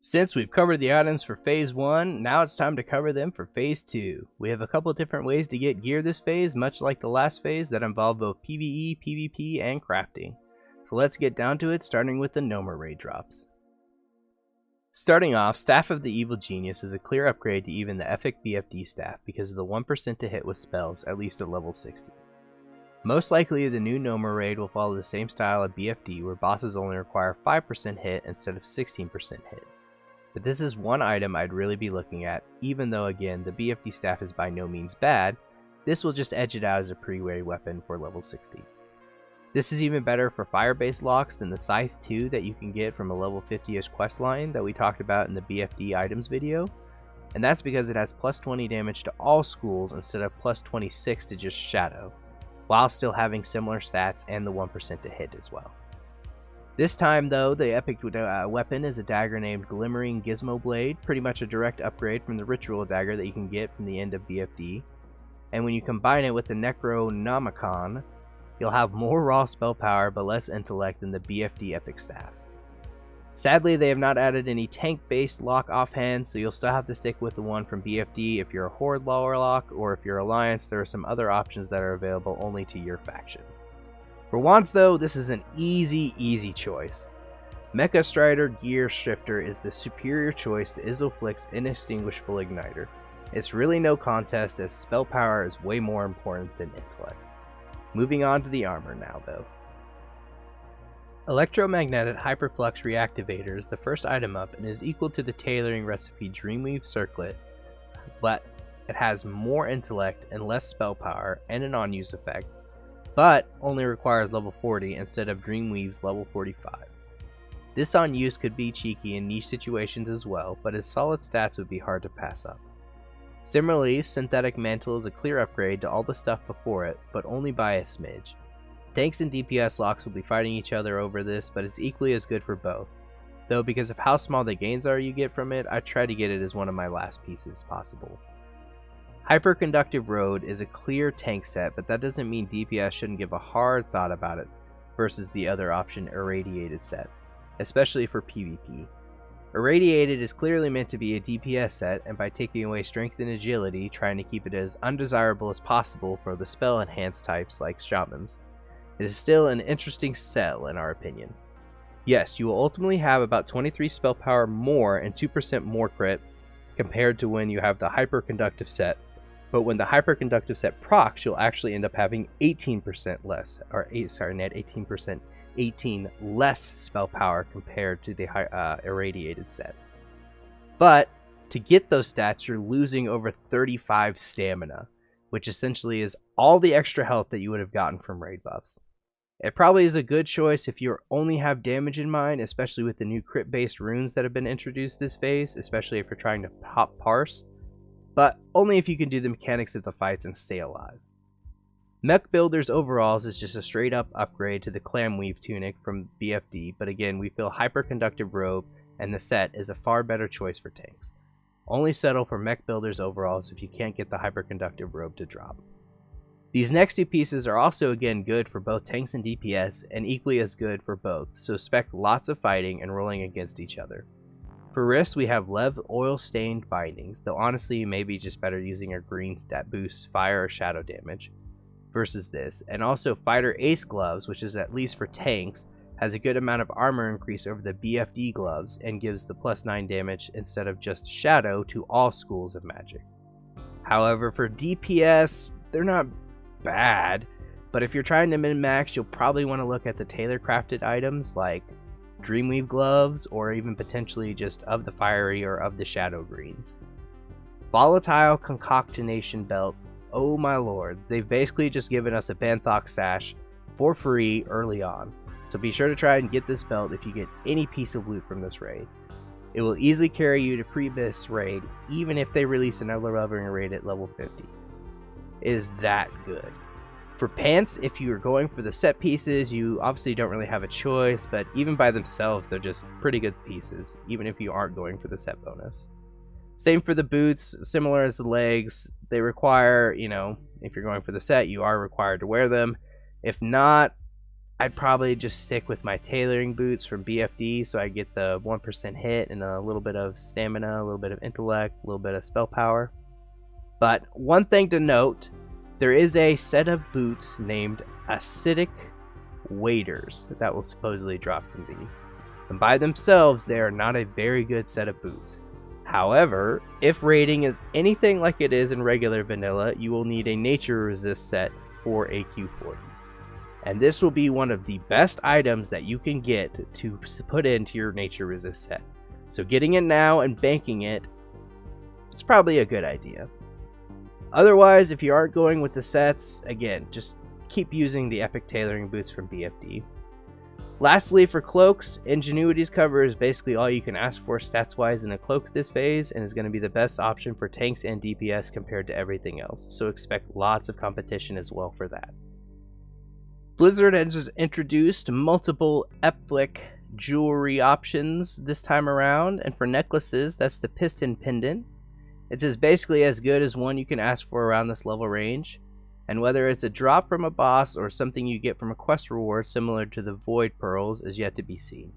Since we've covered the items for Phase 1, now it's time to cover them for Phase 2. We have a couple different ways to get gear this phase, much like the last phase that involve both PvE, PvP, and crafting. So let's get down to it, starting with the Gnomer raid drops. Starting off, Staff of the Evil Genius is a clear upgrade to even the epic BFD staff because of the 1% to hit with spells, at least at level 60. Most likely the new Gnomer raid will follow the same style of BFD where bosses only require 5% hit instead of 16% hit. But this is one item I'd really be looking at, even though again the BFD staff is by no means bad. This will just edge it out as a pre-wary weapon for level 60. This is even better for fire-based locks than the Scythe 2 that you can get from a level 50ish questline that we talked about in the BFD items video, and that's because it has plus 20 damage to all schools instead of plus 26 to just Shadow, while still having similar stats and the 1% to hit as well. This time though, the epic weapon is a dagger named Glimmering Gizmo Blade, pretty much a direct upgrade from the ritual dagger that you can get from the end of BFD, and when you combine it with the Necronomicon, you'll have more raw spell power but less intellect than the BFD epic staff. Sadly, they have not added any tank-based lock offhand, so you'll still have to stick with the one from BFD if you're a Horde Warlock, or if you're Alliance, there are some other options that are available only to your faction. For wands though, this is an easy choice. Mecha Strider Gear Shifter is the superior choice to Izzoflick's Inextinguishable Igniter. It's really no contest as spell power is way more important than intellect. Moving on to the armor now though. Electromagnetic Hyperflux Reactivator is the first item up and is equal to the tailoring recipe Dreamweave Circlet, but it has more intellect and less spell power and an on-use effect, but only requires level 40 instead of Dreamweave's level 45. This on-use could be cheeky in niche situations as well, but its solid stats would be hard to pass up. Similarly, Synthetic Mantle is a clear upgrade to all the stuff before it, but only by a smidge. Tanks and DPS locks will be fighting each other over this, but it's equally as good for both. Though because of how small the gains are you get from it, I try to get it as one of my last pieces possible. Hyperconductive Road is a clear tank set, but that doesn't mean DPS shouldn't give a hard thought about it versus the other option, Irradiated set, especially for PvP. Irradiated is clearly meant to be a DPS set, and by taking away strength and agility, trying to keep it as undesirable as possible for the spell enhanced types like shamans. It is still an interesting sell in our opinion. Yes, you will ultimately have about 23 spell power more and 2% more crit compared to when you have the hyperconductive set, but when the hyperconductive set procs, you'll actually end up having 18% less, or 18 less spell power compared to the irradiated set. But to get those stats, you're losing over 35 stamina, which essentially is all the extra health that you would have gotten from raid buffs. It probably is a good choice if you only have damage in mind, especially with the new crit-based runes that have been introduced this phase, especially if you're trying to pop parse, but only if you can do the mechanics of the fights and stay alive. Mech Builder's Overalls is just a straight up upgrade to the Clamweave tunic from BFD, but again we feel Hyperconductive Robe and the set is a far better choice for tanks. Only settle for Mech Builder's Overalls if you can't get the Hyperconductive Robe to drop. These next two pieces are also again good for both tanks and DPS, and equally as good for both, so expect lots of fighting and rolling against each other. For wrists we have Lev Oil Stained Bindings, though honestly you may be just better using a green that boosts fire or shadow damage versus this, and also Fighter Ace Gloves, which is at least for tanks, has a good amount of armor increase over the BFD gloves and gives the plus 9 damage instead of just shadow to all schools of magic. However, for DPS, they're not bad, but if you're trying to min-max, you'll probably want to look at the tailor crafted items like Dreamweave gloves, or even potentially just of the fiery or of the shadow greens. Volatile Concatenation Belt, oh my lord, they've basically just given us a Banthox sash for free early on, so be sure to try and get this belt if you get any piece of loot from this raid. It will easily carry you to pre-this raid, even if they release another leveling raid at level 50. It is that good. For pants, if you are going for the set pieces, you obviously don't really have a choice, but even by themselves, they're just pretty good pieces, even if you aren't going for the set bonus. Same for the boots, similar as the legs. They require, if you're going for the set, you are required to wear them. If not, I'd probably just stick with my tailoring boots from BFD, so I get the 1% hit and a little bit of stamina, a little bit of intellect, a little bit of spell power. But one thing to note, there is a set of boots named Acidic Waders that will supposedly drop from these. And by themselves, they are not a very good set of boots. However, if raiding is anything like it is in regular vanilla, you will need a nature resist set for AQ40. And this will be one of the best items that you can get to put into your nature resist set. So getting it now and banking it, it's probably a good idea. Otherwise, if you aren't going with the sets, again, just keep using the epic tailoring boots from BFD. Lastly, for cloaks, Ingenuity's cover is basically all you can ask for stats-wise in a cloak this phase, and is going to be the best option for tanks and DPS compared to everything else, so expect lots of competition as well for that. Blizzard has introduced multiple epic jewelry options this time around, and for necklaces, that's the piston pendant. It's basically as good as one you can ask for around this level range. And whether it's a drop from a boss or something you get from a quest reward similar to the Void Pearls is yet to be seen.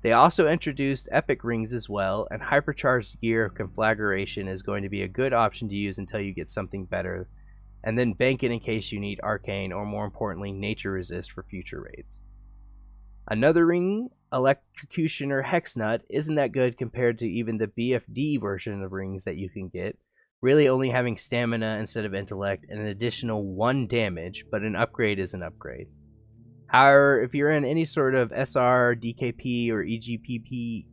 They also introduced epic rings as well, and hypercharged gear conflagration is going to be a good option to use until you get something better, and then bank it in case you need arcane or, more importantly, nature resist for future raids. Another ring, Electrocutioner Hex Nut, isn't that good compared to even the BFD version of rings that you can get, really only having stamina instead of intellect and an additional 1 damage, but an upgrade is an upgrade. However, if you're in any sort of SR, DKP, or EGPG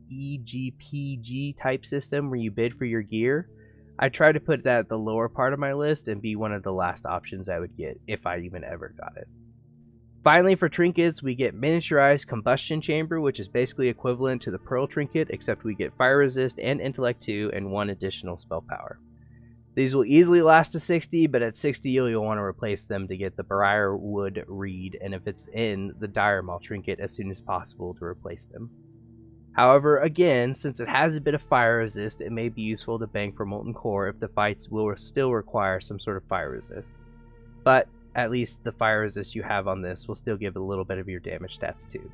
type system where you bid for your gear, I try to put that at the lower part of my list and be one of the last options I would get if I even ever got it. Finally, for trinkets, we get Miniaturized Combustion Chamber, which is basically equivalent to the Pearl Trinket, except we get Fire Resist and Intellect 2 and 1 additional spell power. These will easily last to 60, but at 60 you'll want to replace them to get the Briarwood Reed, and if it's in, the Dire Maul Trinket as soon as possible to replace them. However, again, since it has a bit of fire resist, it may be useful to bank for Molten Core if the fights will still require some sort of fire resist. But at least the fire resist you have on this will still give a little bit of your damage stats too.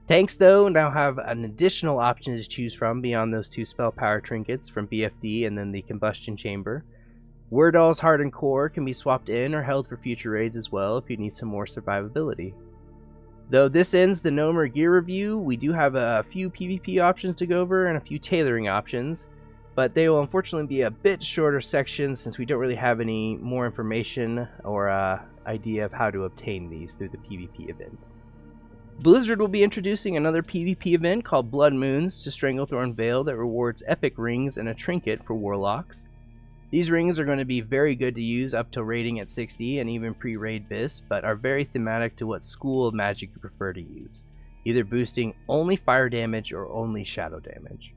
Tanks, though, now have an additional option to choose from beyond those 2 spell power trinkets from BFD and then the Combustion Chamber. Werdal's Hardened Core can be swapped in or held for future raids as well if you need some more survivability. Though this ends the Gnomer gear review, we do have a few PvP options to go over and a few tailoring options, but they will unfortunately be a bit shorter sections since we don't really have any more information or idea of how to obtain these through the PvP event. Blizzard will be introducing another PvP event called Blood Moons to Stranglethorn Vale that rewards epic rings and a trinket for Warlocks. These rings are going to be very good to use up to raiding at 60 and even pre-raid bis, but are very thematic to what school of magic you prefer to use, either boosting only fire damage or only shadow damage.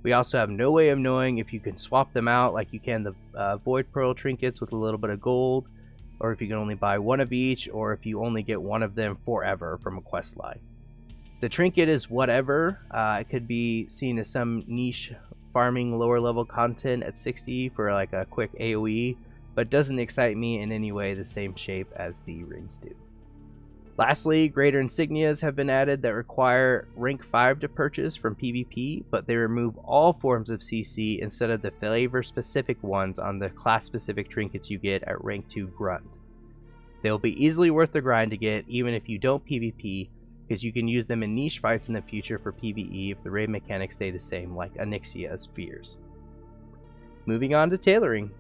We also have no way of knowing if you can swap them out like you can the Void Pearl trinkets with a little bit of gold, or if you can only buy 1 of each, or if you only get 1 of them forever from a quest line. The trinket is whatever. It could be seen as some niche farming lower level content at 60 for like a quick AoE, but doesn't excite me in any way the same shape as the rings do. Lastly, greater insignias have been added that require rank 5 to purchase from PvP, but they remove all forms of CC instead of the flavor specific ones on the class specific trinkets you get at rank 2 Grunt. They'll be easily worth the grind to get even if you don't PvP, because you can use them in niche fights in the future for PvE if the raid mechanics stay the same, like Onyxia's Fears. Moving on to tailoring.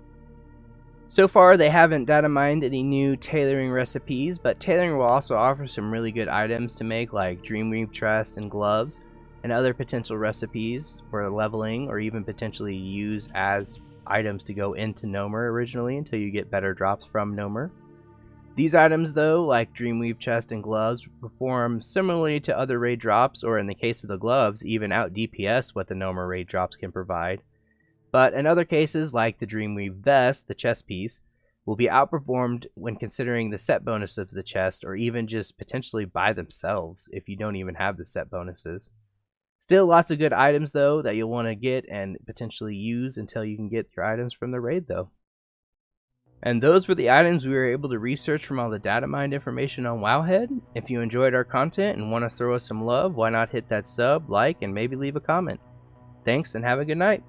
So far, they haven't datamined any new tailoring recipes, but tailoring will also offer some really good items to make, like Dreamweave Chest and gloves, and other potential recipes for leveling, or even potentially use as items to go into Gnomer originally until you get better drops from Gnomer. These items, though, like Dreamweave Chest and gloves, perform similarly to other raid drops, or in the case of the gloves, even out DPS what the Gnomer raid drops can provide. But in other cases, like the Dreamweave Vest, the chest piece, will be outperformed when considering the set bonus of the chest, or even just potentially by themselves if you don't even have the set bonuses. Still lots of good items, though, that you'll want to get and potentially use until you can get your items from the raid, though. And those were the items we were able to research from all the data mined information on WoWhead. If you enjoyed our content and want to throw us some love, why not hit that sub, like, and maybe leave a comment. Thanks and have a good night.